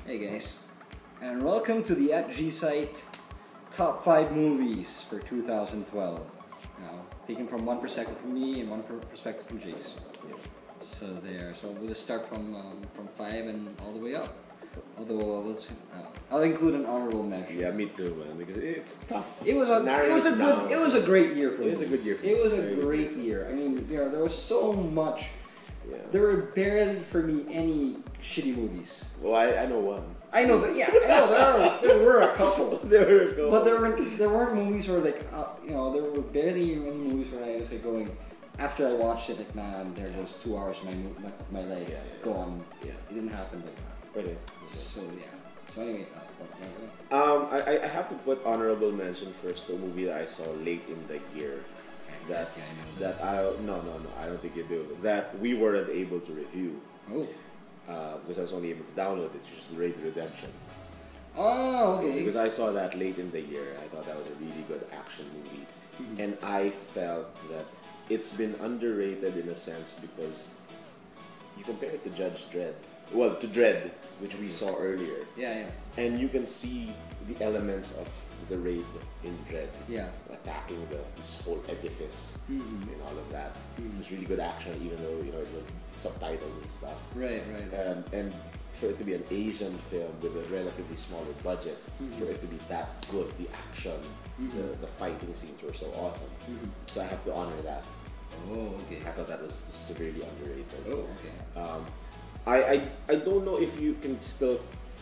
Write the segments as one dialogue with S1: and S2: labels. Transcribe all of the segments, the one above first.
S1: Hey guys, and welcome to the @G site top 5 movies for 2012. Now, taken from one perspective from me and one perspective from Jace.
S2: Yeah.
S1: So we'll just start from 5 and all the way up. Although I'll include an honorable mention.
S2: Yeah, me too, man. Because it's tough.
S1: It was a great year for me.
S2: It was a good year. For
S1: It was a
S2: Very
S1: great
S2: good.
S1: year. I mean, there was so much.
S2: Yeah.
S1: There were barely for me any shitty movies.
S2: Well, I know one.
S1: I know that. Yeah, I know there were a couple.
S2: There were a couple.
S1: But there weren't movies where there were barely any movies where I was like going, after I watched it, like, man, there goes 2 hours of my life gone.
S2: Yeah.
S1: It didn't happen like that.
S2: Okay.
S1: So yeah. So anyway,
S2: I have to put honorable mention first to a movie that I saw late in the year. I don't think you do. That we weren't able to review.
S1: Oh.
S2: Because I was only able to download it, which is Raid Redemption.
S1: Oh, okay.
S2: Because I saw that late in the year. I thought that was a really good action movie.
S1: Mm-hmm.
S2: And I felt that it's been underrated in a sense because you compare it to to Dread, which we saw earlier.
S1: Yeah.
S2: And you can see the elements of the raid in Dread.
S1: Yeah.
S2: Attacking this whole edifice
S1: Mm-hmm.
S2: and all of that. It was really good action, even though it was subtitled and stuff.
S1: Right.
S2: And for it to be an Asian film with a relatively smaller budget, for it to be that good, the action, the fighting scenes were so awesome. So I have to honor that.
S1: Oh, okay.
S2: I thought that was severely underrated.
S1: Oh, okay.
S2: I don't know if you can still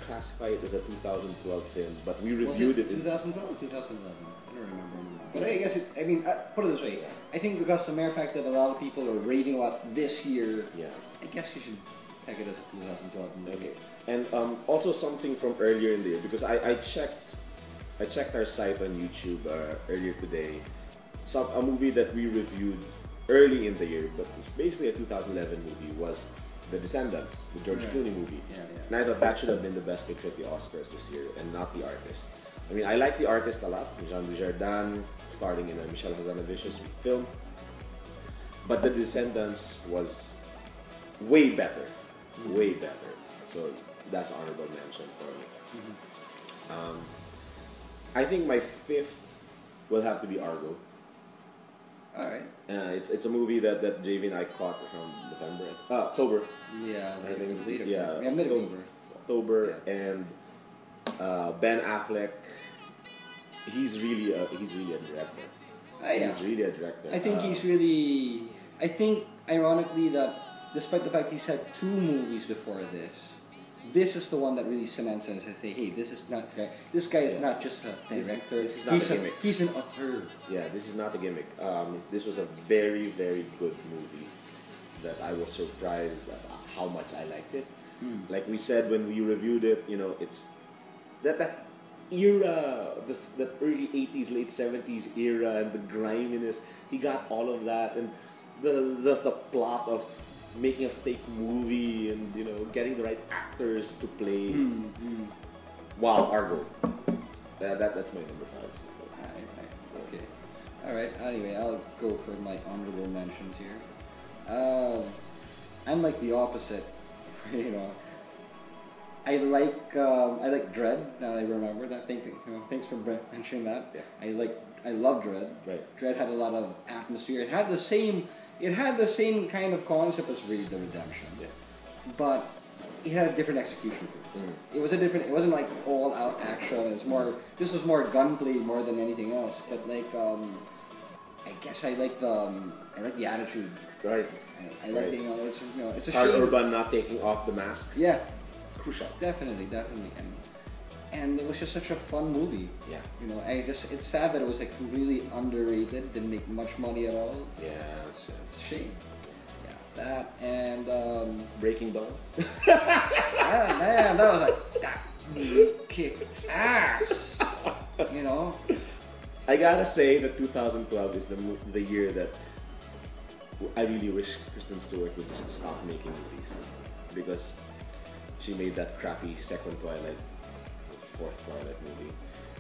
S2: classify it as a 2012 film, but we reviewed it in
S1: 2012 or 2011? I don't remember anymore. But I guess put it this way. I think because the mere fact that a lot of people are raving about this year, I guess you should peg it as a 2012 movie.
S2: Okay. And also something from earlier in the year, because I checked our site on YouTube earlier today. A movie that we reviewed early in the year, but it's basically a 2011 movie, was The Descendants, the George Clooney movie.
S1: Yeah.
S2: And I thought that should have been the best picture at the Oscars this year, and not The Artist. I mean, I like The Artist a lot. Jean Dujardin starring in a Michelle Hazanavicius film, but The Descendants was way better, way better. So that's honorable mention for me. I think my 5th will have to be Argo.
S1: All right.
S2: It's a movie that JV and I caught from October.
S1: Yeah,
S2: I think
S1: mid-October.
S2: October, and Ben Affleck. He's really a director. He's really a director.
S1: I think ironically that despite the fact he's had 2 movies before this is the one that really cements and says, hey, this guy is not just a director.
S2: This is not a gimmick.
S1: He's an auteur.
S2: Yeah, this is not a gimmick. This was a very, very good movie that I was surprised at how much I liked it. Like we said when we reviewed it, it's that era, that early 80s, late 70s era, and the griminess. He got all of that, and the plot of making a fake movie and getting the right actors to play. Wow, Argo. That's my number 5. So.
S1: Okay. All right. Anyway, I'll go for my honorable mentions here. I'm like the opposite. I like Dread. Now I remember that. Thanks for mentioning that.
S2: Yeah.
S1: I love Dread.
S2: Right.
S1: Dread had a lot of atmosphere. It had the same kind of concept as Raid the Redemption.
S2: Yeah.
S1: But it had a different execution. It wasn't like all out action. This was more gunplay more than anything else. But like I guess I like the attitude.
S2: Right.
S1: I like it's a
S2: Karl
S1: shame.
S2: Urban not taking off the mask.
S1: Yeah.
S2: Crucial.
S1: Definitely. And it was just such a fun movie.
S2: Yeah.
S1: It's sad that it was like really underrated, didn't make much money at all.
S2: Yeah.
S1: It's a shame. Yeah, that and
S2: Breaking Dawn.
S1: man, that was like that kick ass.
S2: I gotta say that 2012 is the year that I really wish Kristen Stewart would just stop making movies, because she made that crappy second Twilight, 4th Twilight movie,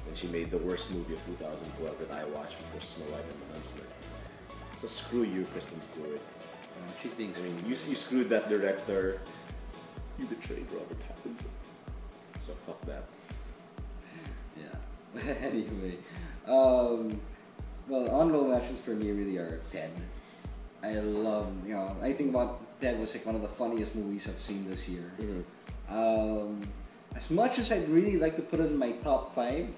S2: and she made the worst movie of 2012 that I watched, which was Snow White and the Huntsman. So screw you, Kristen Stewart.
S1: She's being.
S2: I mean, you screwed that director. You betrayed Robert Pattinson. So fuck that.
S1: Yeah. Anyway, well, honorable mentions for me really are Ted. I love, I think about Ted was like one of the funniest movies I've seen this year. As much as I'd really like to put it in my top five,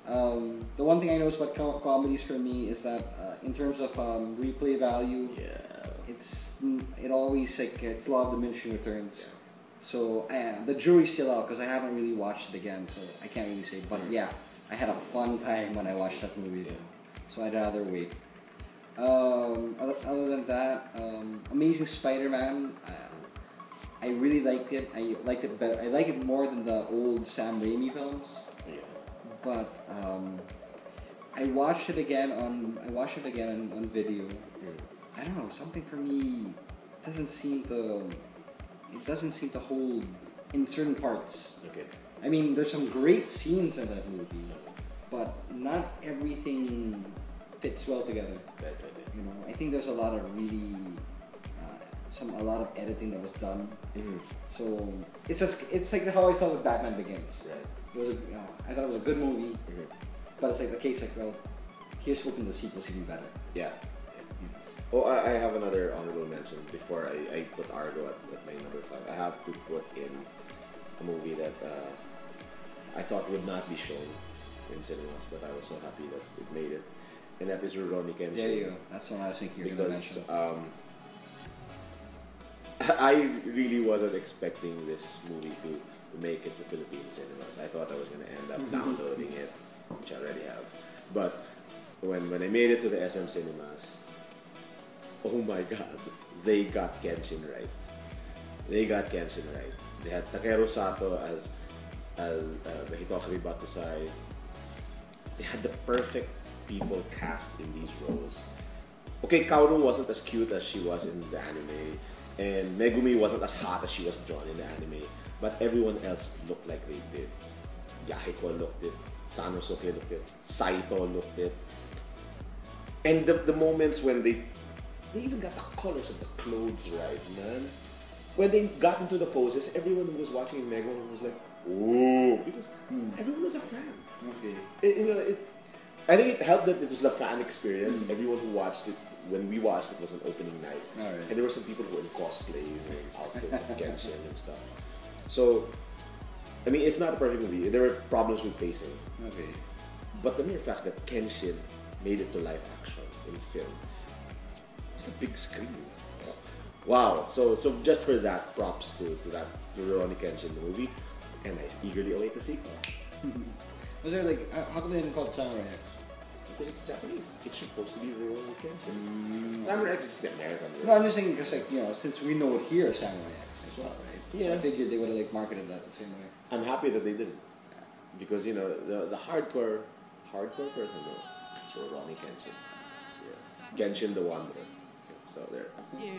S1: the one thing I know about comedies for me is that in terms of replay value, it always like it's law of diminishing returns.
S2: Yeah.
S1: So the jury's still out because I haven't really watched it again, so I can't really say. But yeah, I had a fun time when I watched that movie.
S2: Yeah.
S1: So I'd rather wait. Other than that, Amazing Spider-Man. I really liked it. I liked it better. I like it more than the old Sam Raimi films.
S2: Yeah.
S1: But I watched it again on video. I don't know, something for me doesn't seem to hold in certain parts.
S2: Okay.
S1: I mean, there's some great scenes in that movie, but not everything fits well together.
S2: Right.
S1: I think there's a lot of really a lot of editing that was done. So it's like how I felt with Batman Begins.
S2: Right.
S1: It was I thought it was a good movie, but it's like the case well, here's hoping the sequel's even better.
S2: Yeah. Oh, I have another honorable mention before I put Argo at my number 5. I have to put in a movie that I thought would not be shown in cinemas, but I was so happy that it made it, and that is Rurouni Kenshin.
S1: There you go. That's what I was thinking you're going to mention.
S2: I really wasn't expecting this movie to make it to Philippine cinemas. I thought I was going to end up downloading it, which I already have. But when I made it to the SM cinemas, oh my god, they got Kenshin right. They had Takeru Sato as the Hitokari Batusai. They had the perfect people cast in these roles. Okay, Kaoru wasn't as cute as she was in the anime, and Megumi wasn't as hot as she was drawn in the anime, but everyone else looked like they did. Yahiko looked it, Sanosuke looked it, Saito looked it. And the moments when they even got the colors of the clothes right, man. When they got into the poses, everyone who was watching Megumi was like, "Ooh," because everyone was a fan.
S1: Okay.
S2: I think it helped that it was the fan experience. Everyone who watched it, when we watched it, was an opening night.
S1: Alright.
S2: And there were some people who were in cosplay, in outfits of Genshin and stuff. So, I mean, it's not a perfect movie. There were problems with pacing.
S1: Okay.
S2: But the mere fact that Kenshin made it to live action in film, what a big screen. Wow. So just for that, props to that Rurouni Kenshin movie. And I eagerly await the sequel.
S1: Was there like, how come they didn't call it Samurai X?
S2: Because it's Japanese. It's supposed to be Rurouni Kenshin. Samurai X is just the American version.
S1: No, I'm just saying because since we know it here as Samurai X as well, right?
S2: Yeah.
S1: So I figured they would have marketed that the same way.
S2: I'm happy that they didn't. Because the hardcore person knows it's Rurouni Kenshin. Yeah. Genshin the Wanderer. So there.
S3: Yeah.